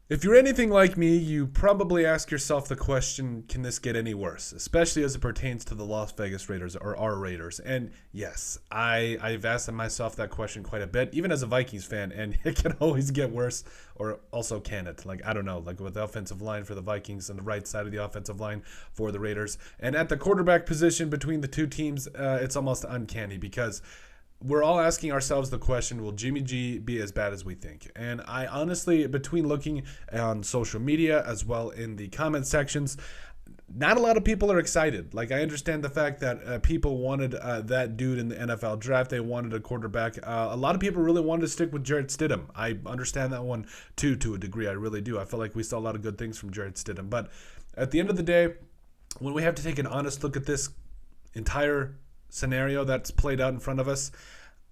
If you're anything like me, you probably ask yourself the question, can this get any worse? Especially as it pertains to the Las Vegas Raiders or our Raiders. And yes, I've asked myself that question quite a bit, even as a Vikings fan, and it can always get worse, or also can it? Like, I don't know, like with the offensive line for the Vikings and the right side of the offensive line for the Raiders. And at the quarterback position between the two teams, it's almost uncanny because we're all asking ourselves the question, will Jimmy G be as bad as we think? And I honestly, between looking on social media as well in the comment sections, not a lot of people are excited. Like, I understand the fact that people wanted that dude in the NFL draft. They wanted a quarterback. A lot of people really wanted to stick with Jarrett Stidham. I understand that one too, to a degree. I really do. I feel like we saw a lot of good things from Jarrett Stidham. But at the end of the day, when we have to take an honest look at this entire scenario that's played out in front of us,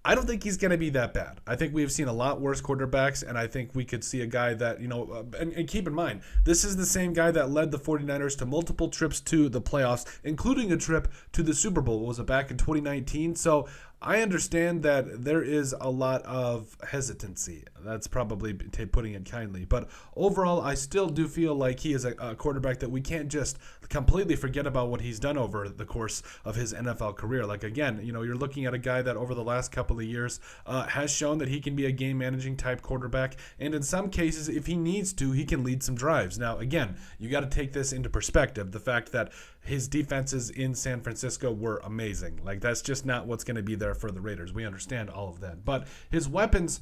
I don't think he's going to be that bad. I think we've seen a lot worse quarterbacks, and I think we could see a guy that, and keep in mind, this is the same guy that led the 49ers to multiple trips to the playoffs, including a trip to the Super Bowl. Was it back in 2019? So I understand that there is a lot of hesitancy. That's probably putting it kindly. But overall, I still do feel like he is a quarterback that we can't just completely forget about what he's done over the course of his NFL career. Like, again, you're looking at a guy that over the last couple of years has shown that he can be a game managing type quarterback. And in some cases, if he needs to, he can lead some drives. Now, again, you got to take this into perspective. The fact that his defenses in San Francisco were amazing. Like, that's just not what's going to be there for the Raiders. We understand all of that. But his weapons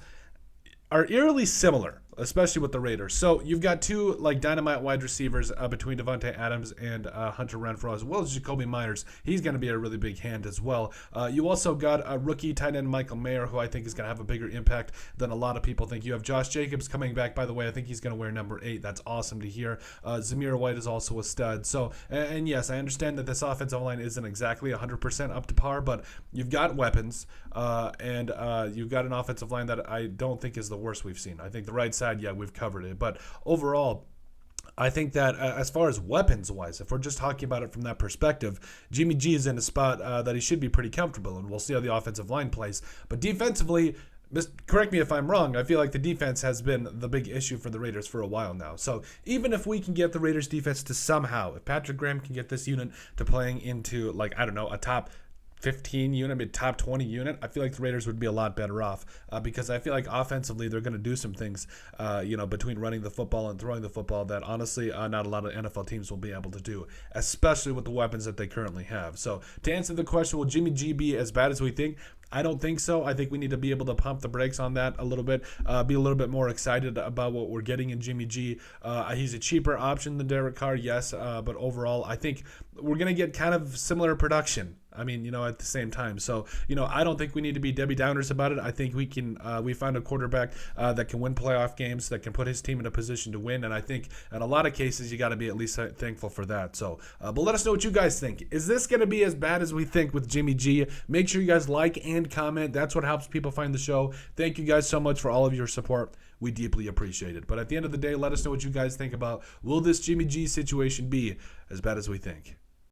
are eerily similar, especially with the Raiders. So you've got two like dynamite wide receivers between Devontae Adams and Hunter Renfrow, as well as Jacoby Myers. He's going to be a really big hand as well. You also got a rookie tight end Michael Mayer, who I think is going to have a bigger impact than a lot of people think. You have Josh Jacobs coming back, by the way. I think he's going to wear number 8. That's awesome to hear. Zamir White is also a stud. So, and yes, I understand that this offensive line isn't exactly 100% up to par, but you've got weapons, and you've got an offensive line that I don't think is the worst we've seen. I think the right side, yeah, we've covered it. But overall, I think that as far as weapons-wise, if we're just talking about it from that perspective, Jimmy G is in a spot that he should be pretty comfortable, and we'll see how the offensive line plays. But defensively, correct me if I'm wrong, I feel like the defense has been the big issue for the Raiders for a while now. So even if we can get the Raiders defense to somehow, if Patrick Graham can get this unit to playing into, like, I don't know, a top 15 unit, maybe top 20 unit, I feel like the Raiders would be a lot better off because I feel like offensively they're going to do some things, between running the football and throwing the football that honestly not a lot of NFL teams will be able to do, especially with the weapons that they currently have. So to answer the question, will Jimmy G be as bad as we think? I don't think so. I think we need to be able to pump the brakes on that a little bit, be a little bit more excited about what we're getting in Jimmy G. He's a cheaper option than Derek Carr, yes, but overall, I think we're going to get kind of similar production. I mean, at the same time. So, I don't think we need to be Debbie Downers about it. I think we can, we find a quarterback that can win playoff games, that can put his team in a position to win. And I think in a lot of cases, you got to be at least thankful for that. So, but let us know what you guys think. Is this going to be as bad as we think with Jimmy G? Make sure you guys like and comment. That's what helps people find the show. Thank you guys so much for all of your support. We deeply appreciate it. But at the end of the day, let us know what you guys think about, will this Jimmy G situation be as bad as we think?